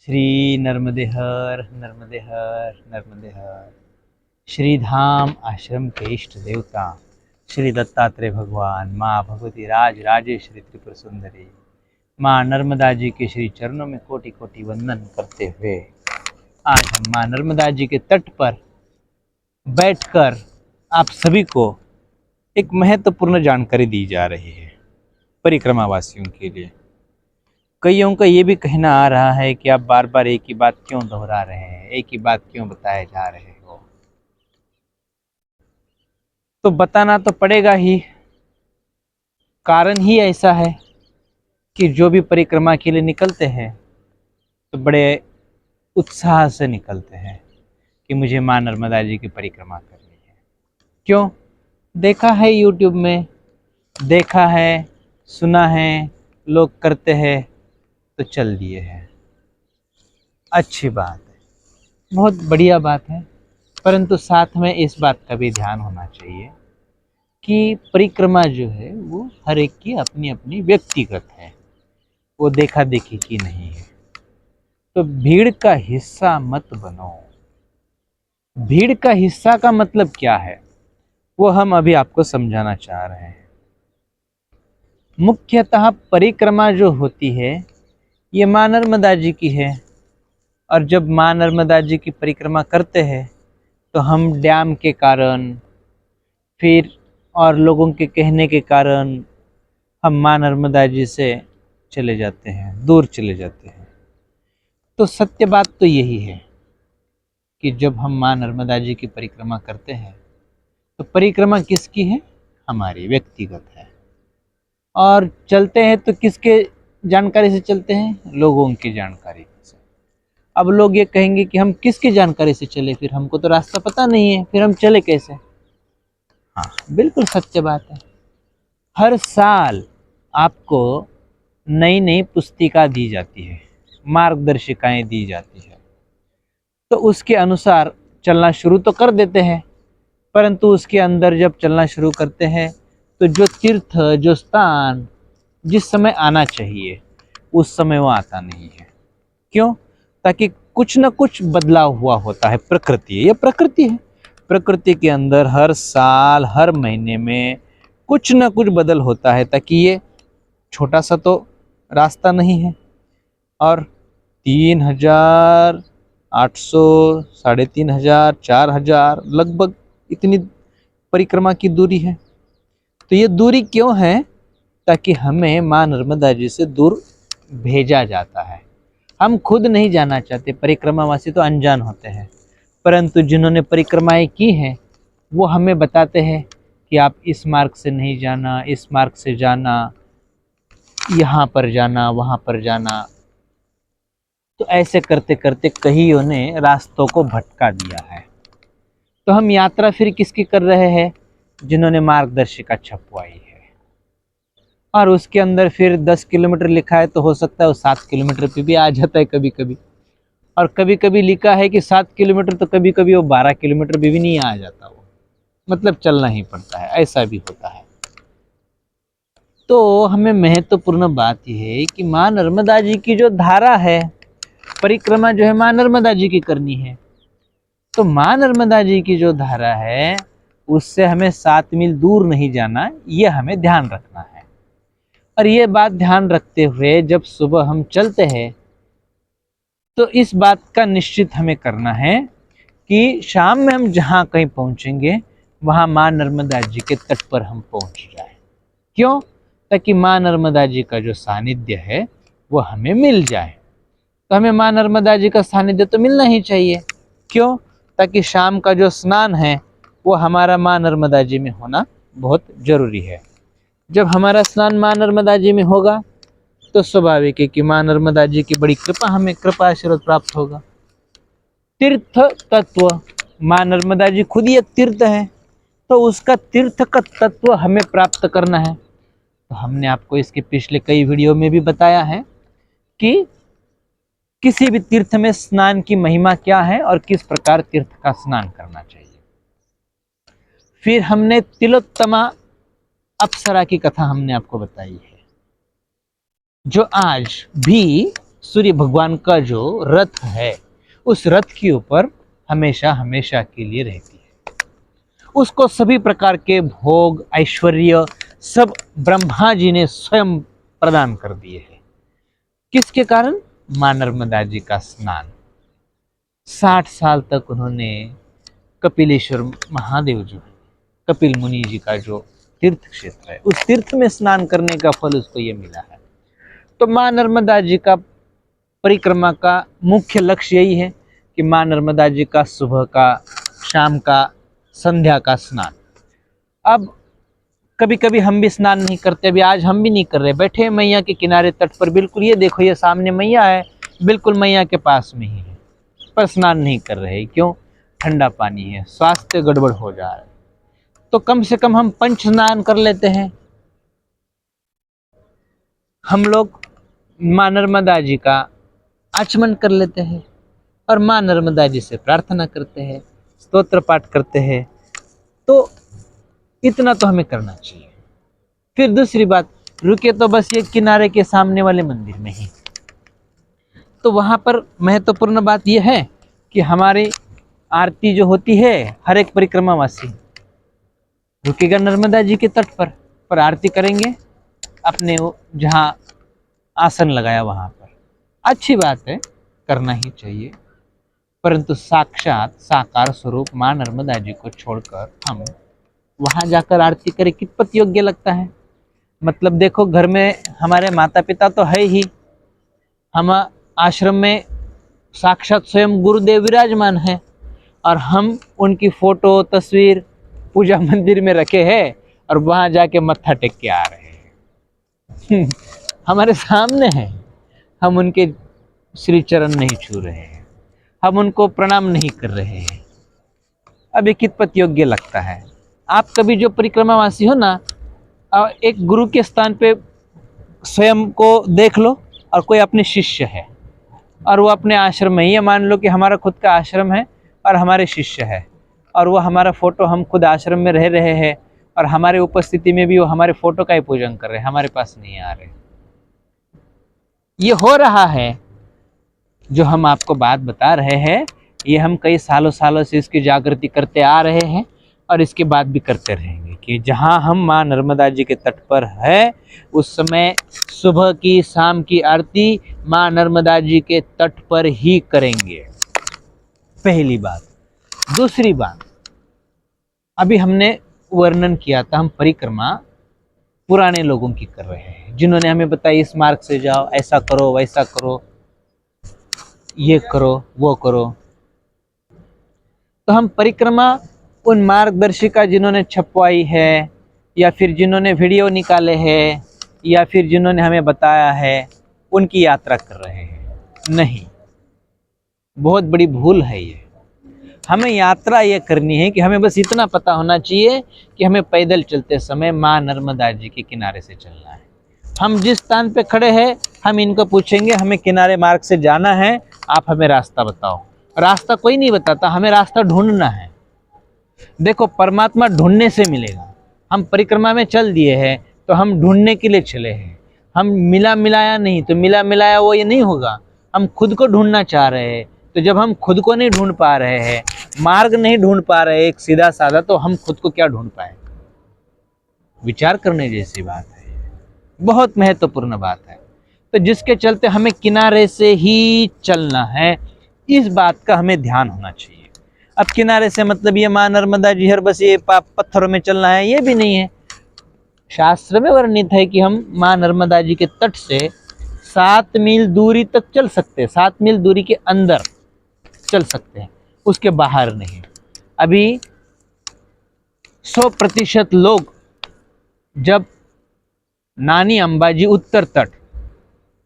श्री नर्मदे हर नर्मदे हर नर्मदे हर। श्री धाम आश्रम के इष्ट देवता श्री दत्तात्रेय भगवान, माँ भगवती राज राजेश्वरी त्रिपुर सुंदरी, माँ नर्मदा जी के श्री चरणों में कोटि कोटि वंदन करते हुए आज हम माँ नर्मदा जी के तट पर बैठकर आप सभी को एक महत्वपूर्ण जानकारी दी जा रही है परिक्रमा वासियों के लिए। कईयों का ये भी कहना आ रहा है कि आप बार बार एक ही बात क्यों दोहरा रहे हैं, एक ही बात क्यों बताए जा रहे हो। तो बताना तो पड़ेगा ही। कारण ही ऐसा है कि जो भी परिक्रमा के लिए निकलते हैं तो बड़े उत्साह से निकलते हैं कि मुझे माँ नर्मदा जी की परिक्रमा करनी है। क्यों? देखा है यूट्यूब में, देखा है, सुना है, लोग करते हैं तो चल दिए हैं। अच्छी बात है, बहुत बढ़िया बात है, परंतु साथ में इस बात का भी ध्यान होना चाहिए कि परिक्रमा जो है वो हर एक की अपनी अपनी व्यक्तिगत है, वो देखा देखी की नहीं है। तो भीड़ का हिस्सा मत बनो। भीड़ का हिस्सा का मतलब क्या है वो हम अभी आपको समझाना चाह रहे हैं। मुख्यतः परिक्रमा जो होती है ये माँ नर्मदा जी की है, और जब माँ नर्मदा जी की परिक्रमा करते हैं तो हम डैम के कारण फिर और लोगों के कहने के कारण हम माँ नर्मदा जी से चले जाते हैं, दूर चले जाते हैं। तो सत्य बात तो यही है कि जब हम माँ नर्मदा जी की परिक्रमा करते हैं तो परिक्रमा किसकी है? हमारी व्यक्तिगत है। और चलते हैं तो किसके जानकारी से चलते हैं? लोगों की जानकारी से। अब लोग ये कहेंगे कि हम किसकी जानकारी से चले, फिर हमको तो रास्ता पता नहीं है, फिर हम चले कैसे? हाँ, बिल्कुल सत्य बात है। हर साल आपको नई नई पुस्तिका दी जाती है, मार्गदर्शिकाएं दी जाती है, तो उसके अनुसार चलना शुरू तो कर देते हैं, परंतु उसके अंदर जब चलना शुरू करते हैं तो जो तीर्थ, जो स्थान जिस समय आना चाहिए उस समय वो आता नहीं है। क्यों? ताकि कुछ न कुछ बदलाव हुआ होता है। प्रकृति, ये प्रकृति है। प्रकृति के अंदर हर साल हर महीने में कुछ न कुछ बदल होता है, ताकि ये छोटा सा तो रास्ता नहीं है, और 3800, 3500, 4000 लगभग इतनी परिक्रमा की दूरी है। तो ये दूरी क्यों है? ताकि हमें माँ नर्मदा जी से दूर भेजा जाता है। हम खुद नहीं जाना चाहते, परिक्रमावासी तो अनजान होते हैं, परंतु जिन्होंने परिक्रमाएं की हैं वो हमें बताते हैं कि आप इस मार्ग से नहीं जाना, इस मार्ग से जाना, यहाँ पर जाना, वहाँ पर जाना। तो ऐसे करते करते कईयों ने रास्तों को भटका दिया है। तो हम यात्रा फिर किसकी कर रहे हैं? जिन्होंने मार्गदर्शिका छपवाई है, और उसके अंदर फिर 10 किलोमीटर लिखा है तो हो सकता है वो 7 किलोमीटर पे भी आ जाता है कभी कभी, और कभी कभी लिखा है कि 7 किलोमीटर तो कभी कभी वो 12 किलोमीटर भी नहीं आ जाता, वो मतलब चलना ही पड़ता है, ऐसा भी होता है। तो हमें महत्वपूर्ण बात यह है कि माँ नर्मदा जी की जो धारा है, परिक्रमा जो है माँ नर्मदा जी की करनी है। तो माँ नर्मदा जी की जो धारा है उससे हमें 7 मील दूर नहीं जाना, ये हमें ध्यान रखना है। और ये बात ध्यान रखते हुए जब सुबह हम चलते हैं तो इस बात का निश्चित हमें करना है कि शाम में हम जहाँ कहीं पहुँचेंगे वहाँ माँ नर्मदा जी के तट पर हम पहुँच जाए। क्यों? ताकि माँ नर्मदा जी का जो सानिध्य है वो हमें मिल जाए। तो हमें माँ नर्मदा जी का सानिध्य तो मिलना ही चाहिए। क्यों? ताकि शाम का जो स्नान है वो हमारा माँ नर्मदा जी में होना बहुत जरूरी है। जब हमारा स्नान माँ नर्मदा जी में होगा तो स्वाभाविक है कि माँ नर्मदा जी की बड़ी कृपा, हमें कृपा आशीर्वाद प्राप्त होगा। तीर्थ तत्व, माँ नर्मदा जी खुद ही एक तीर्थ है, तो उसका तीर्थ का तत्व हमें प्राप्त करना है। तो हमने आपको इसके पिछले कई वीडियो में भी बताया है कि किसी भी तीर्थ में स्नान की महिमा क्या है और किस प्रकार तीर्थ का स्नान करना चाहिए। फिर हमने तिलोत्तमा अप्सरा की कथा हमने आपको बताई है, जो आज भी सूर्य भगवान का जो रथ है उस रथ के ऊपर हमेशा हमेशा के लिए रहती है। उसको सभी प्रकार के भोग ऐश्वर्य सब ब्रह्मा जी ने स्वयं प्रदान कर दिए हैं। किसके कारण? मां नर्मदा जी का स्नान। 60 साल तक उन्होंने कपिलेश्वर महादेव जो है, कपिल मुनि जी का जो तीर्थ क्षेत्र है, उस तीर्थ में स्नान करने का फल उसको ये मिला है। तो मां नर्मदा जी का परिक्रमा का मुख्य लक्ष्य यही है कि मां नर्मदा जी का सुबह का, शाम का, संध्या का स्नान। अब कभी कभी हम भी स्नान नहीं करते, अभी आज हम भी नहीं कर रहे, बैठे हैं मैया के किनारे तट पर, बिल्कुल ये देखो ये सामने मैया है, बिल्कुल मैया के पास में ही है, पर स्नान नहीं कर रहे। क्यों? ठंडा पानी है, स्वास्थ्य गड़बड़ हो जा रहा है। तो कम से कम हम पंच स्नान कर लेते हैं। हम लोग मां नर्मदा जी का आचमन कर लेते हैं और मां नर्मदा जी से प्रार्थना करते हैं, स्तोत्र पाठ करते हैं। तो इतना तो हमें करना चाहिए। फिर दूसरी बात, रुके तो बस ये किनारे के सामने वाले मंदिर में ही, तो वहां पर महत्वपूर्ण बात यह है कि हमारी आरती जो होती है, हर एक परिक्रमावासी रुकेगा नर्मदा जी के तट पर आरती करेंगे अपने जहाँ आसन लगाया वहां पर। अच्छी बात है, करना ही चाहिए, परंतु साक्षात साकार स्वरूप मां नर्मदा जी को छोड़कर हम वहां जाकर आरती करें, कितपत योग्य लगता है? मतलब देखो, घर में हमारे माता पिता तो है ही, हम आश्रम में साक्षात स्वयं गुरुदेव विराजमान है, और हम उनकी फोटो तस्वीर पूजा मंदिर में रखे हैं और वहां जाके मत्था टेक के आ रहे हैं। हमारे सामने है, हम उनके श्री चरण नहीं छू रहे हैं, हम उनको प्रणाम नहीं कर रहे हैं। अब ये कितपत योग्य लगता है? आप कभी जो परिक्रमावासी हो ना, एक गुरु के स्थान पे स्वयं को देख लो, और कोई अपने शिष्य है और वो अपने आश्रम में ही है, मान लो कि हमारा खुद का आश्रम है और हमारे शिष्य है, और वो हमारा फोटो, हम खुद आश्रम में रह रहे हैं और हमारे उपस्थिति में भी वो हमारे फोटो का ही पूजन कर रहे हैं, हमारे पास नहीं आ रहे। ये हो रहा है जो हम आपको बात बता रहे हैं, ये हम कई सालों सालों से इसकी जागृति करते आ रहे हैं और इसके बाद भी करते रहेंगे कि जहां हम मां नर्मदा जी के तट पर है, उस समय सुबह की शाम की आरती मां नर्मदा जी के तट पर ही करेंगे। पहली बात। दूसरी बात, अभी हमने वर्णन किया था, हम परिक्रमा पुराने लोगों की कर रहे हैं, जिन्होंने हमें बताया इस मार्ग से जाओ, ऐसा करो, वैसा करो, ये करो, वो करो। तो हम परिक्रमा उन मार्गदर्शिका जिन्होंने छपवाई है, या फिर जिन्होंने वीडियो निकाले हैं, या फिर जिन्होंने हमें बताया है, उनकी यात्रा कर रहे हैं। नहीं, बहुत बड़ी भूल है ये। हमें यात्रा ये करनी है कि हमें बस इतना पता होना चाहिए कि हमें पैदल चलते समय मां नर्मदा जी के किनारे से चलना है। हम जिस स्थान पे खड़े हैं, हम इनको पूछेंगे हमें किनारे मार्ग से जाना है, आप हमें रास्ता बताओ। रास्ता कोई नहीं बताता, हमें रास्ता ढूंढना है। देखो, परमात्मा ढूंढने से मिलेगा। हम परिक्रमा में चल दिए हैं तो हम ढूंढने के लिए चले हैं, हम मिला मिलाया नहीं, तो मिला मिलाया वो ये नहीं होगा। हम खुद को ढूंढना चाह रहे हैं, तो जब हम खुद को नहीं ढूंढ पा रहे हैं, मार्ग नहीं ढूंढ पा रहे एक सीधा साधा, तो हम खुद को क्या ढूंढ पाए? विचार करने जैसी बात है, बहुत महत्वपूर्ण बात है। तो जिसके चलते हमें किनारे से ही चलना है, इस बात का हमें ध्यान होना चाहिए। अब किनारे से मतलब ये मां नर्मदा जी हर बस ये पत्थरों में चलना है, ये भी नहीं है। शास्त्र में वर्णित है कि हम मां नर्मदा जी के तट से 7 मील दूरी तक चल सकते हैं, 7 मील दूरी के अंदर चल सकते हैं, उसके बाहर नहीं। अभी 100% लोग जब नानी अंबाजी उत्तर तट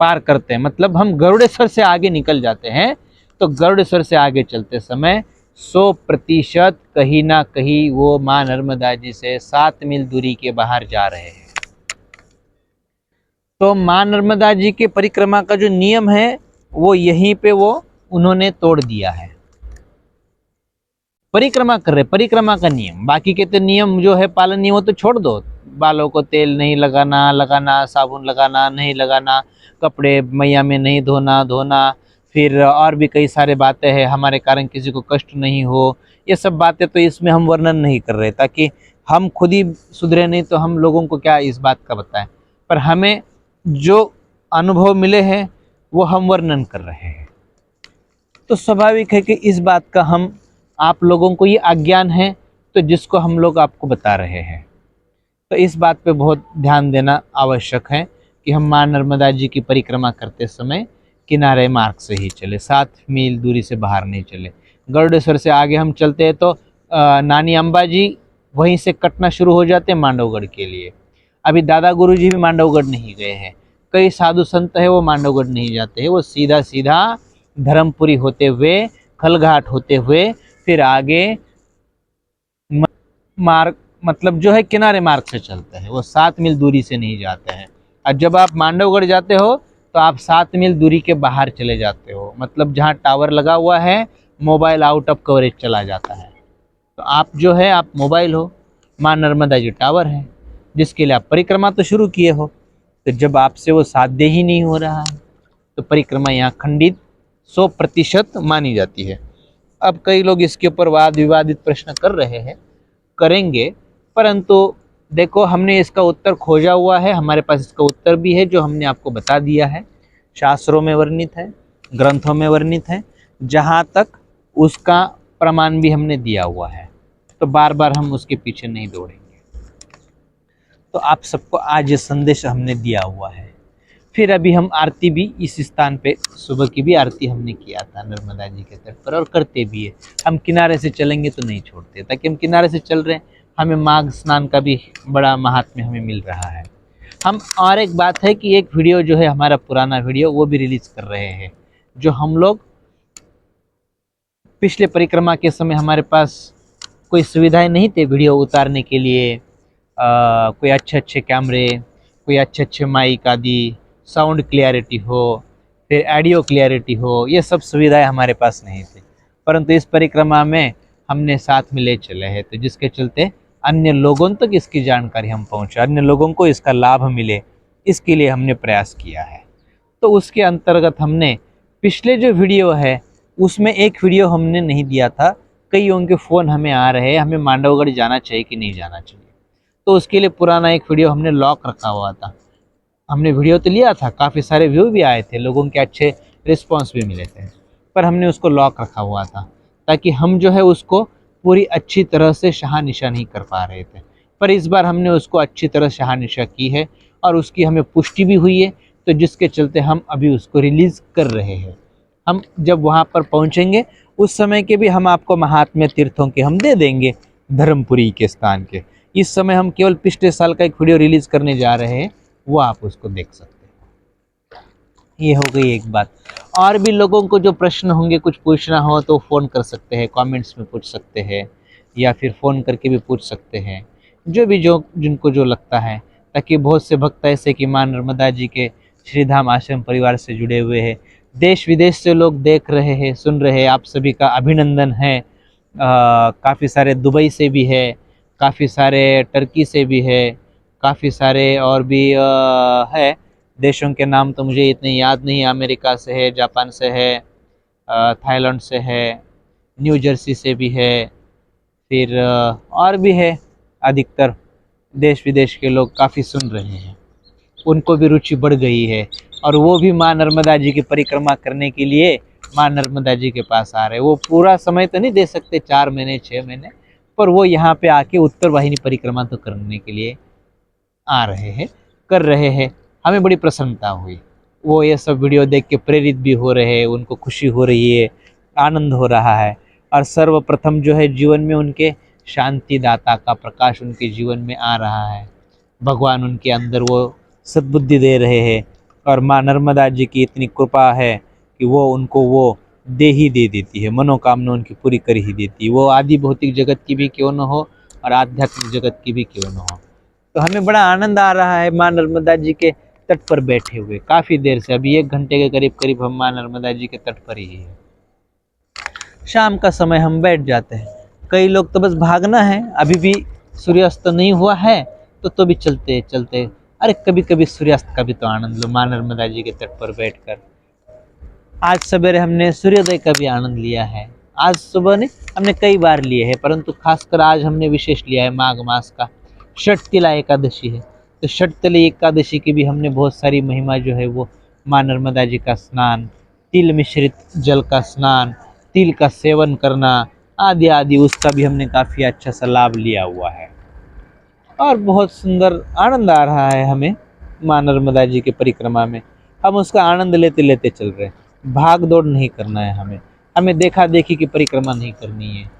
पार करते हैं, मतलब हम गरुड़ेश्वर से आगे निकल जाते हैं, तो गरुड़ेश्वर से आगे चलते समय 100% कहीं ना कहीं वो मां नर्मदा जी से 7 मील दूरी के बाहर जा रहे हैं। तो मां नर्मदा जी के परिक्रमा का जो नियम है, वो यहीं पे वो उन्होंने तोड़ दिया है। परिक्रमा कर रहे, परिक्रमा का नियम, बाकी के तो नियम जो है पालन नहीं, वो तो छोड़ दो, बालों को तेल नहीं लगाना, साबुन लगाना नहीं लगाना, कपड़े मैया में नहीं धोना, फिर और भी कई सारे बातें हैं हमारे कारण किसी को कष्ट नहीं हो। ये सब बातें तो इसमें हम वर्णन नहीं कर रहे, ताकि हम खुद ही सुधरे नहीं तो हम लोगों को क्या इस बात का बताएं। पर हमें जो अनुभव मिले हैं वो हम वर्णन कर रहे हैं। तो स्वाभाविक है कि इस बात का हम आप लोगों को ये अज्ञान है, तो जिसको हम लोग आपको बता रहे हैं। तो इस बात पे बहुत ध्यान देना आवश्यक है कि हम माँ नर्मदा जी की परिक्रमा करते समय किनारे मार्ग से ही चले, 7 मील दूरी से बाहर नहीं चले। गरुड़ेश्वर से आगे हम चलते हैं तो नानी अम्बा जी वहीं से कटना शुरू हो जाते हैं मांडवगढ़ के लिए। अभी दादा गुरु जी भी मांडवगढ़ नहीं गए हैं, कई साधु संत है वो मांडवगढ़ नहीं जाते हैं, वो सीधा सीधा धर्मपुरी होते हुए, खलघाट होते हुए फिर आगे मार्ग मतलब जो है किनारे मार्ग से चलते हैं, वो 7 मील दूरी से नहीं जाते हैं। और जब आप मांडवगढ़ जाते हो तो आप 7 मील दूरी के बाहर चले जाते हो, मतलब जहाँ टावर लगा हुआ है मोबाइल आउट ऑफ कवरेज चला जाता है। तो आप जो है आप मोबाइल हो, माँ नर्मदा जी टावर है जिसके लिए आप परिक्रमा तो शुरू किए हो। तो जब आपसे वो साध्य ही नहीं हो रहा है तो परिक्रमा यहाँ खंडित 100% मानी जाती है। अब कई लोग इसके ऊपर वाद विवादित प्रश्न कर रहे हैं, करेंगे, परंतु देखो हमने इसका उत्तर खोजा हुआ है, हमारे पास इसका उत्तर भी है जो हमने आपको बता दिया है, शास्त्रों में वर्णित है, ग्रंथों में वर्णित है, जहाँ तक उसका प्रमाण भी हमने दिया हुआ है। तो बार बार हम उसके पीछे नहीं दौड़ेंगे। तो आप सबको आज ये संदेश हमने दिया हुआ है। फिर अभी हम आरती भी इस स्थान पे, सुबह की भी आरती हमने किया था नर्मदा जी के तट पर, और करते भी है। हम किनारे से चलेंगे तो नहीं छोड़ते, ताकि हम किनारे से चल रहे हैं, हमें माघ स्नान का भी बड़ा महात्म्य हमें मिल रहा है। हम और एक बात है कि एक वीडियो जो है हमारा पुराना वीडियो वो भी रिलीज कर रहे हैं, जो हम लोग पिछले परिक्रमा के समय हमारे पास कोई सुविधाएं नहीं थे वीडियो उतारने के लिए, कोई अच्छे कैमरे, कोई अच्छे माइक आदि, साउंड क्लियरिटी हो, फिर ऑडियो क्लियरिटी हो, ये सब सुविधाएं हमारे पास नहीं थी। परंतु इस परिक्रमा में हमने साथ में ले चले हैं, तो जिसके चलते अन्य लोगों तक इसकी जानकारी हम पहुंचा, अन्य लोगों को इसका लाभ मिले, इसके लिए हमने प्रयास किया है। तो उसके अंतर्गत हमने पिछले जो वीडियो है उसमें एक वीडियो हमने नहीं दिया था, कईयों के फ़ोन हमें आ रहे हैं हमें मांडवगढ़ जाना चाहिए कि नहीं जाना चाहिए। तो उसके लिए पुराना एक वीडियो हमने लॉक रखा हुआ था। हमने वीडियो तो लिया था, काफ़ी सारे व्यू भी आए थे, लोगों के अच्छे रिस्पॉन्स भी मिले थे, पर हमने उसको लॉक रखा हुआ था ताकि हम जो है उसको पूरी अच्छी तरह से शहानिशा नहीं कर पा रहे थे। पर इस बार हमने उसको अच्छी तरह शहानिशा की है और उसकी हमें पुष्टि भी हुई है, तो जिसके चलते हम अभी उसको रिलीज़ कर रहे हैं। हम जब वहाँ पर पहुँचेंगे उस समय के भी हम आपको महात्म्य तीर्थों के हम दे देंगे, धर्मपुरी के स्थान के। इस समय हम केवल पिछले साल का एक वीडियो रिलीज करने जा रहे हैं, वो आप उसको देख सकते हैं। ये हो गई एक बात। और भी लोगों को जो प्रश्न होंगे, कुछ पूछना हो तो फ़ोन कर सकते हैं, कमेंट्स में पूछ सकते हैं, या फिर फ़ोन करके भी पूछ सकते हैं, जो भी जो जिनको जो लगता है। ताकि बहुत से भक्त ऐसे कि माँ नर्मदा जी के श्रीधाम आश्रम परिवार से जुड़े हुए हैं, देश विदेश से लोग देख रहे हैं, सुन रहे हैं, आप सभी का अभिनंदन है। काफ़ी सारे दुबई से भी है, काफ़ी सारे टर्की से भी है, काफ़ी सारे और भी है, देशों के नाम तो मुझे इतने याद नहीं, अमेरिका से है, जापान से है, थाईलैंड से है, न्यू जर्सी से भी है, फिर और भी है। अधिकतर देश विदेश के लोग काफ़ी सुन रहे हैं, उनको भी रुचि बढ़ गई है, और वो भी माँ नर्मदा जी की परिक्रमा करने के लिए माँ नर्मदा जी के पास आ रहे हैं। वो पूरा समय तो नहीं दे सकते, 4 महीने 6 महीने, पर वो यहाँ पे आके उत्तर वाहिनी परिक्रमा तो करने के लिए आ रहे हैं, कर रहे हैं। हमें बड़ी प्रसन्नता हुई, वो ये सब वीडियो देख के प्रेरित भी हो रहे हैं, उनको खुशी हो रही है, आनंद हो रहा है। और सर्वप्रथम जो है जीवन में उनके शांति दाता का प्रकाश उनके जीवन में आ रहा है, भगवान उनके अंदर वो सद्बुद्धि दे रहे हैं, और माँ नर्मदा जी की इतनी कृपा है कि वो उनको वो दे ही दे देती है, मनोकामना उनकी पूरी कर ही देती है, वो आदि भौतिक जगत की भी क्यों न हो और आध्यात्मिक जगत की भी क्यों न हो। तो हमें बड़ा आनंद आ रहा है माँ नर्मदा जी के तट पर बैठे हुए, काफ़ी देर से, अभी 1 घंटे के करीब करीब हम माँ नर्मदा जी के तट पर ही हैं। शाम का समय हम बैठ जाते हैं, कई लोग तो बस भागना है, अभी भी सूर्यास्त नहीं हुआ है, तो भी चलते चलते, अरे कभी कभी सूर्यास्त का भी तो आनंद लो माँ नर्मदा जी के तट पर बैठकर। आज सवेरे हमने सूर्योदय का भी आनंद लिया है, आज सुबह ने हमने कई बार लिए हैं, परंतु खासकर आज हमने विशेष लिया है माघ मास का षटतिला एकादशी है। तो षटतिला एकादशी की भी हमने बहुत सारी महिमा जो है वो माँ नर्मदा जी का स्नान, तिल मिश्रित जल का स्नान, तिल का सेवन करना आदि आदि, उसका भी हमने काफ़ी अच्छा सा लाभ लिया हुआ है। और बहुत सुंदर आनंद आ रहा है हमें माँ नर्मदा जी की परिक्रमा में। हम उसका आनंद लेते लेते चल रहे हैं, भाग दौड़ नहीं करना है हमें, हमें देखा देखी की परिक्रमा नहीं करनी है।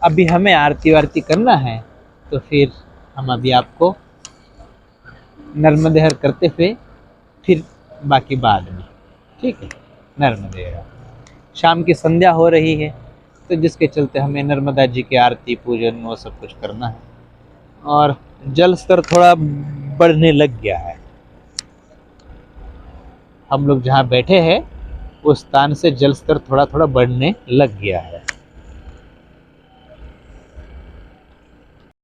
अभी हमें आरती वारती करना है, तो फिर हम अभी आपको नर्मदे हर करते हुए फिर बाकी बाद में, ठीक है। नर्मदे हर शाम की संध्या हो रही है, तो जिसके चलते हमें नर्मदा जी की आरती पूजन वो सब कुछ करना है। और जल स्तर थोड़ा बढ़ने लग गया है, हम लोग जहाँ बैठे हैं उस स्थान से जल स्तर थोड़ा थोड़ा बढ़ने लग गया है।